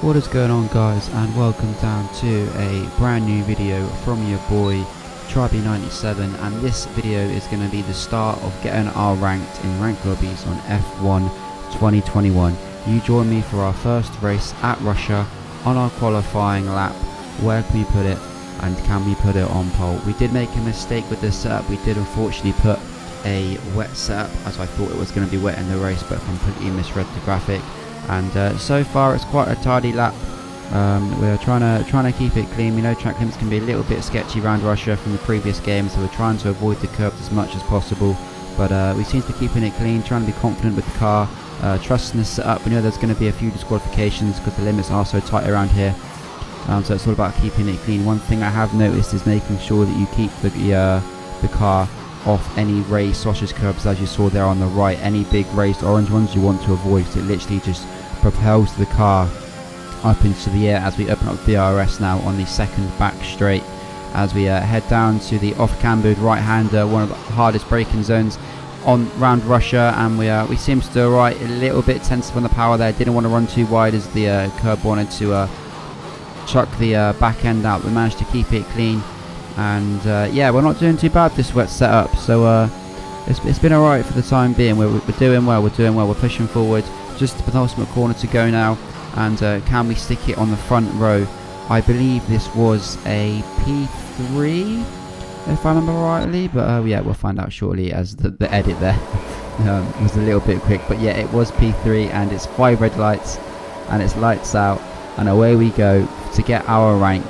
What is going on, guys, and welcome down to a brand new video from your boy Triby97, and this video is going to be the start of getting our ranked in ranked lobbies on F1 2021. You join me for our first race at Russia on our qualifying lap. Where can we put it, and can we put it on pole? We did make a mistake with this setup. We did unfortunately put a wet setup, as I thought it was going to be wet in the race, but completely misread the graphic. And so far it's quite a tidy lap. We're trying to keep it clean. We know track limits can be a little bit sketchy around Russia from the previous games, so we're trying to avoid the curbs as much as possible. But we seem to be keeping it clean, trying to be confident with the car, trusting the setup. We know there's going to be a few disqualifications because the limits are so tight around here. So it's all about keeping it clean. One thing I have noticed is making sure that you keep the car off any raised sausage curbs, as you saw there on the right. Any big raised orange ones you want to avoid, because it literally just propels the car up into the air as we open up DRS now on the second back straight, as we head down to the off-cambered right-hander, one of the hardest braking zones on round Russia. And we seem to do right, a little bit tensive on the power there, didn't want to run too wide as the curb wanted to chuck the back end out. We managed to keep it clean, and yeah, we're not doing too bad this wet setup, so it's been alright for the time being. We're doing well, we're pushing forward. Just the penultimate corner to go now, and can we stick it on the front row? I believe this was a P3 if I remember rightly, but yeah, we'll find out shortly, as the edit there was a little bit quick. But yeah, it was P3, and it's 5 red lights and it's lights out, and away we go to get our rank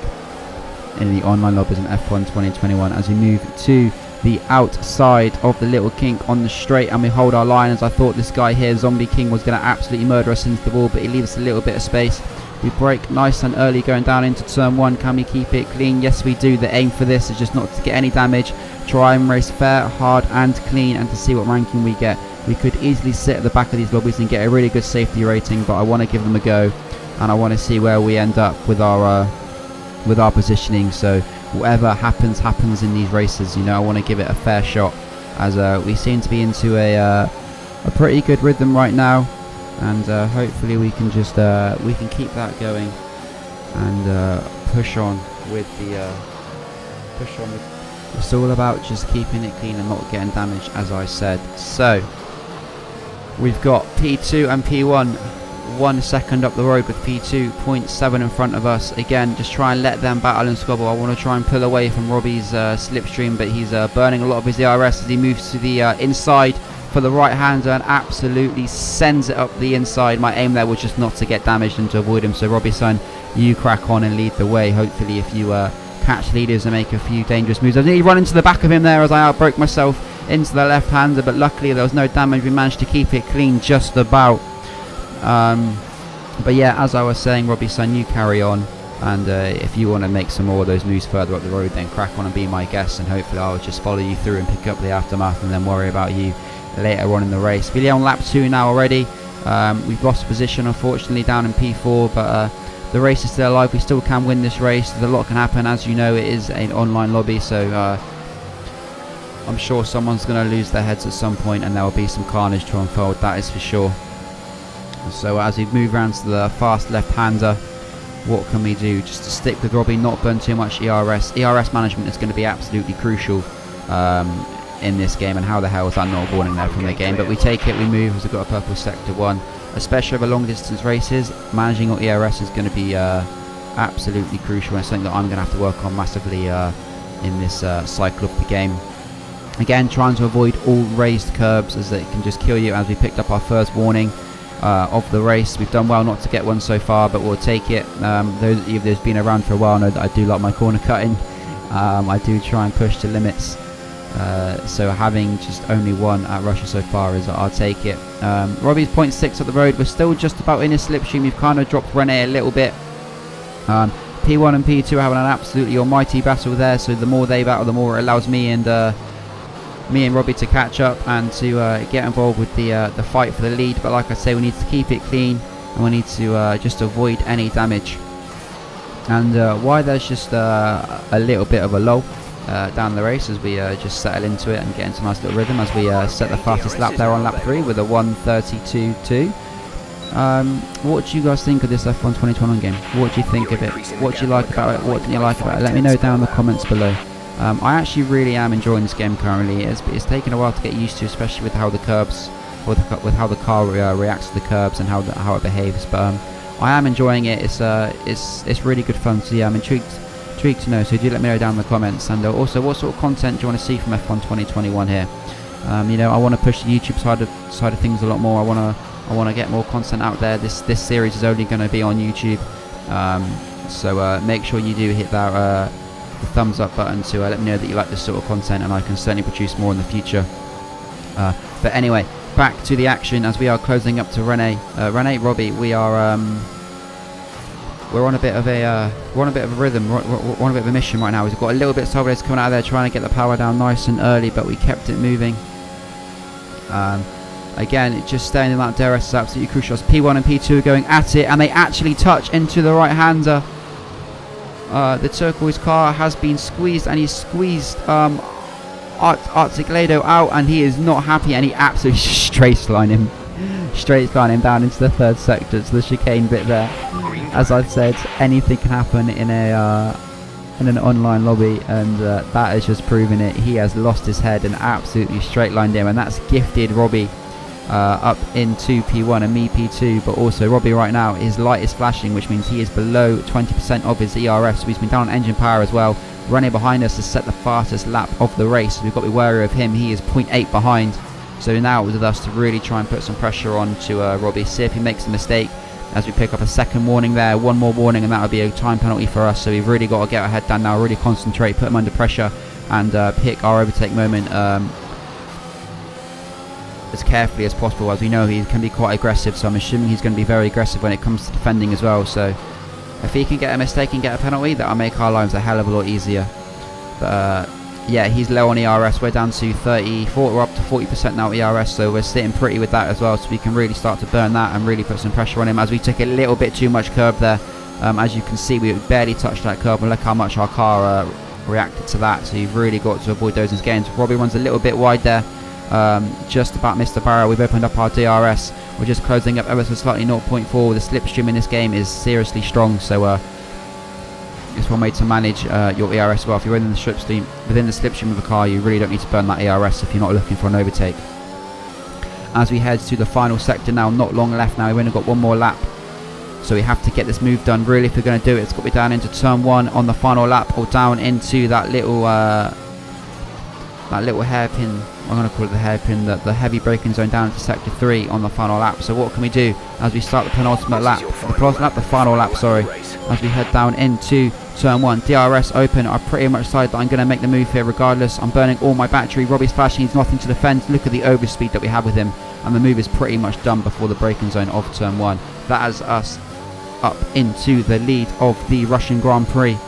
in the online lobbies in F1 2021 as we move to the outside of the little kink on the straight, and we hold our line. As I thought this guy here, Zombie King, was going to absolutely murder us into the wall, but he leaves us a little bit of space. We brake nice and early going down into turn 1. Can we keep it clean? Yes, we do. The aim for this is just not to get any damage, try and race fair, hard and clean, and to see what ranking we get. We could easily sit at the back of these lobbies and get a really good safety rating, but I want to give them a go, and I want to see where we end up with our positioning. So whatever happens in these races, you know, I want to give it a fair shot, as we seem to be into a pretty good rhythm right now, and hopefully we can just we can keep that going and push on with it's all about just keeping it clean and not getting damaged, as I said. So we've got P2 and P1 1 second up the road, with P2 0.7 in front of us. Again, just try and let them battle and squabble. I want to try and pull away from Robbie's slipstream, but he's burning a lot of his DRS as he moves to the inside for the right hander and absolutely sends it up the inside. My aim there was just not to get damaged and to avoid him. So Robbie son, you crack on and lead the way. Hopefully if you catch leaders and make a few dangerous moves. I nearly run into the back of him there as I outbroke myself into the left hander, but luckily there was no damage. We managed to keep it clean just about. But yeah, as I was saying, Robbie son, you carry on, and if you want to make some more of those moves further up the road, then crack on and be my guest, and hopefully I'll just follow you through and pick up the aftermath and then worry about you later on in the race. We're on lap 2 now already. We've lost position unfortunately down in P4, but the race is still alive. We still can win this race. A lot can happen. As you know, it is an online lobby, so I'm sure someone's going to lose their heads at some point, and there will be some carnage to unfold, that is for sure. So as we move around to the fast left-hander, what can we do? Just to stick with Robbie, not burn too much ERS. ERS management is going to be absolutely crucial in this game, and how the hell is that not a warning there from the game? But we take it, we move, as we've got a purple sector 1. Especially over long distance races, managing your ERS is going to be absolutely crucial, and something that I'm going to have to work on massively in this cycle of the game. Again, trying to avoid all raised curbs, as it can just kill you, as we picked up our first warning of the race. We've done well not to get one so far, but we'll take it. Those of you who've been around for a while know that I do like my corner cutting. I do try and push to limits, so having just only one at Russia so far is I'll take it. Robbie's 0.6 up the road. We're still just about in his slipstream. We've kind of dropped Rene a little bit. P1 and P2 are having an absolutely almighty battle there, so the more they battle, the more it allows me and Robbie to catch up and to get involved with the fight for the lead. But like I say, we need to keep it clean, and we need to just avoid any damage. And why there's just a little bit of a lull down the race as we just settle into it and get into a nice little rhythm, as we set the fastest lap there on lap 3 with a 1:32.2. What do you guys think of this F1 2021 game? What do you think of it? What do you like about it? What didn't you like about it? Let me know down in the comments below. I actually really am enjoying this game currently. It's taken a while to get used to, especially with how the curbs, with how the car reacts to the curbs and how it behaves. But I am enjoying it. It's really good fun. So yeah, I'm intrigued to know. So do let me know down in the comments. And also, what sort of content do you want to see from F1 2021 here? You know, I want to push the YouTube side of things a lot more. I want to get more content out there. This series is only going to be on YouTube. So make sure you do hit that the thumbs up button to let me know that you like this sort of content, and I can certainly produce more in the future. But anyway, back to the action as we are closing up to Robbie. We are we're on a bit of a rhythm. We're on a bit of a mission right now. We've got a little bit of Solvedes coming out of there trying to get the power down nice and early, but we kept it moving. Again, just staying in that DRS is absolutely crucial. As P1 and P2 are going at it, and they actually touch into the right-hander. The turquoise car has been squeezed, and he's squeezed Artiglado out, and he is not happy, and he absolutely straight line him down into the third sector. It's the chicane bit there. As I said, anything can happen in an online lobby, and that has just proven it. He has lost his head and absolutely straight lined him, and that's gifted Robbie up into P1 and me P2. But also Robbie right now, his light is flashing, which means he is below 20% of his ERS, so he's been down on engine power as well. Running behind us to set the fastest lap of the race, so we've got to be wary of him. He is 0.8 behind, so now it's with us to really try and put some pressure on to Robbie, see if he makes a mistake, as we pick up a second warning there. One more warning and that would be a time penalty for us, so we've really got to get our head down now, really concentrate, put him under pressure, and pick our overtake moment as carefully as possible, as we know he can be quite aggressive, so I'm assuming he's going to be very aggressive when it comes to defending as well. So if he can get a mistake and get a penalty, that'll make our lives a hell of a lot easier. But yeah, he's low on ERS. We're down to 34, we're up to 40% now ERS, so we're sitting pretty with that as well, so we can really start to burn that and really put some pressure on him, as we took a little bit too much curb there. As you can see, we barely touched that curb, and look how much our car reacted to that, so you've really got to avoid those gains. Robbie runs a little bit wide there, just about missed the barrier. We've opened up our DRS, we're just closing up ever so slightly 0.4. The slipstream in this game is seriously strong, so it's one way to manage your ERS well. If you're within the slipstream of the car, you really don't need to burn that ERS if you're not looking for an overtake. As we head to the final sector now, not long left now, we've only got one more lap, so we have to get this move done. Really, if we're going to do it, it's got to be down into turn 1 on the final lap, or down into that little hairpin. I'm going to call it the hairpin, the heavy braking zone down into sector 3 on the final lap. So what can we do as we start the penultimate lap, the final lap, sorry, as we head down into turn 1. DRS open. I pretty much decided that I'm going to make the move here regardless. I'm burning all my battery. Robbie's flashing, he's nothing to defend. Look at the overspeed that we have with him, and the move is pretty much done before the braking zone of turn 1. That has us up into the lead of the Russian Grand Prix.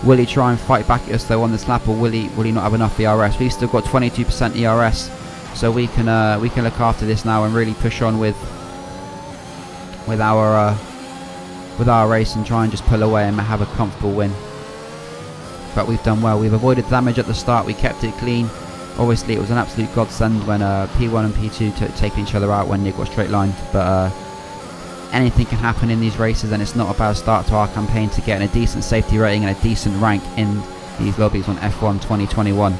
Will he try and fight back at us though on this lap, or will he not have enough ERS? We've still got 22% ERS, so we can look after this now and really push on with our race and try and just pull away and have a comfortable win. But we've done well. We've avoided damage at the start. We kept it clean. Obviously, it was an absolute godsend when P1 and P2 taking each other out when they got straight lined. But anything can happen in these races, and it's not a bad start to our campaign to getting a decent safety rating and a decent rank in these lobbies on F1 2021.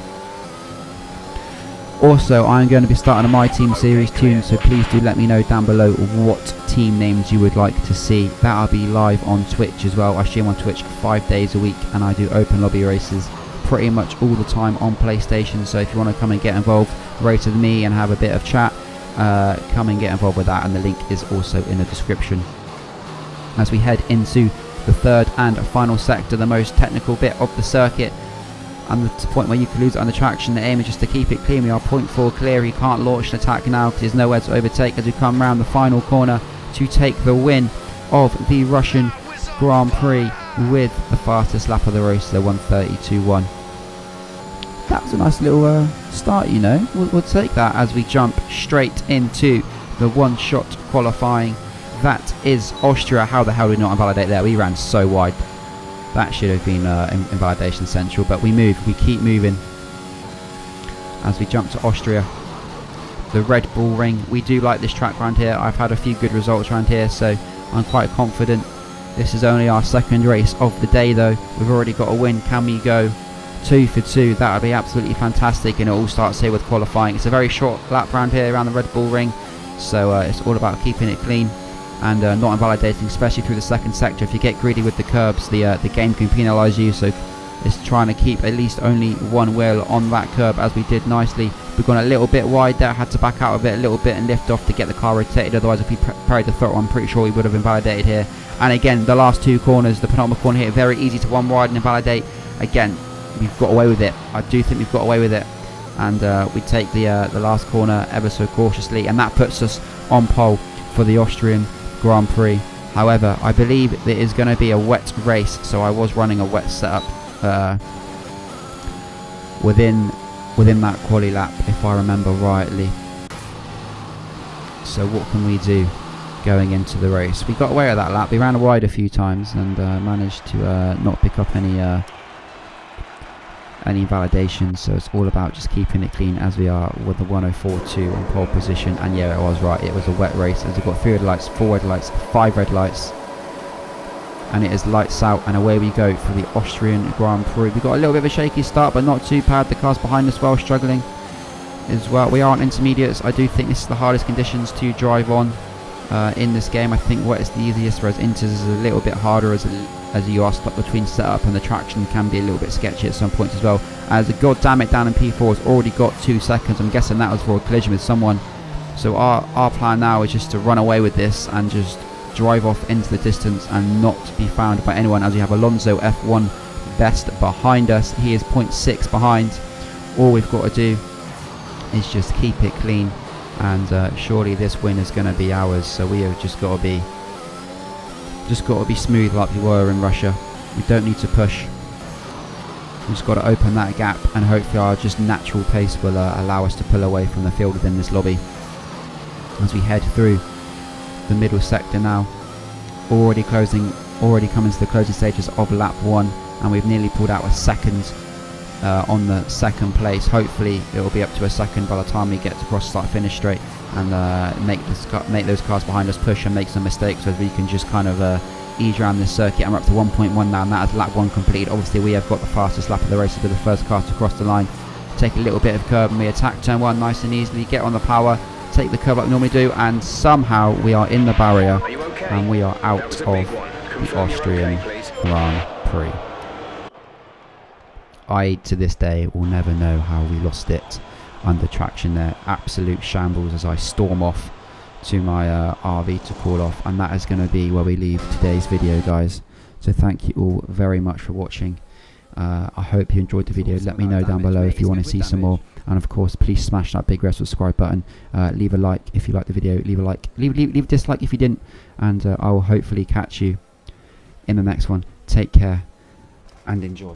Also, I'm going to be starting a My Team series too, so please do let me know down below what team names you would like to see. That'll be live on Twitch as well. I stream on Twitch 5 days a week, and I do open lobby races pretty much all the time on PlayStation, so if you want to come and get involved, race with me and have a bit of chat, come and get involved with that, and the link is also in the description. As we head into the third and final sector, the most technical bit of the circuit, and the point where you can lose it on the traction, the aim is just to keep it clean. We are 0.4 clear. He can't launch an attack now because there's nowhere to overtake as we come around the final corner to take the win of the Russian Grand Prix with the fastest lap of the race, the 1:32.1. That was a nice little start, you know. We'll take that as we jump straight into the one-shot qualifying. That is Austria. How the hell did we not invalidate there? We ran so wide. That should have been invalidation central, but we keep moving as we jump to Austria. the Red Bull Ring. We do like this track around here. I've had a few good results around here, so I'm quite confident. This is only our second race of the day though. We've already got a win. Can we go 2 for 2? That would be absolutely fantastic, and it all starts here with qualifying. It's a very short lap around here around the Red Bull Ring, so it's all about keeping it clean and not invalidating, especially through the second sector. If you get greedy with the curbs, the game can penalise you, so it's trying to keep at least only one wheel on that curb, as we did nicely. We've gone a little bit wide there, had to back out of it a little bit and lift off to get the car rotated, otherwise if we parried the throttle I'm pretty sure we would have invalidated here. And again, the last two corners, the penultimate corner here, very easy to one wide and invalidate. Again, we've got away with it. I do think we've got away with it, and we take the last corner ever so cautiously, and that puts us on pole for the Austrian Grand Prix. However, I believe it is going to be a wet race, so I was running a wet setup within that quali lap, if I remember rightly. So what can we do going into the race? We got away with that lap. We ran wide a few times and managed to not pick up any validation, so it's all about just keeping it clean as we are with the 104.2 on pole position. And yeah, I was right, it was a wet race as we've got 3 red lights, 4 red lights, 5 red lights, and it is lights out and away we go for the Austrian Grand Prix. We've got a little bit of a shaky start, but not too bad. The cars behind us well struggling as well. We are on intermediates. I do think this is the hardest conditions to drive on in this game. I think wet is the easiest, whereas inters is a little bit harder as you are stuck between setup, and the traction can be a little bit sketchy at some points as well. As god damn it, down in P4 has already got 2 seconds. I'm guessing that was for a collision with someone. So our plan now is just to run away with this and just drive off into the distance and not be found by anyone, as we have Alonso F1 best behind us. He is 0.6 behind. All we've got to do is just keep it clean, and surely this win is going to be ours. So we have just got to be smooth like we were in Russia. We don't need to push. We've just got to open that gap, and hopefully our just natural pace will allow us to pull away from the field within this lobby as we head through the middle sector now. Already coming to the closing stages of lap 1, and we've nearly pulled out a second on the second place. Hopefully it will be up to a second by the time we get to cross start finish straight, and make those cars behind us push and make some mistakes, so we can just kind of ease around this circuit. And we're up to 1.1 now, and that is lap 1 completed. Obviously we have got the fastest lap of the race to be the first car to cross the line. Take a little bit of curb, and we attack turn 1 nice and easily, get on the power, take the curb like we normally do, and somehow we are in the barrier, and we are out of the Austrian Grand Prix. I, to this day, will never know how we lost it under traction there. Absolute shambles as I storm off to my RV to call off, and that is going to be where we leave today's video, guys. So thank you all very much for watching. I hope you enjoyed the video. Let me know down below if you want to see some more, and of course please smash that big red subscribe button. Leave a like if you liked the video, leave a like, leave a dislike if you didn't, and I will hopefully catch you in the next one. Take care and enjoy.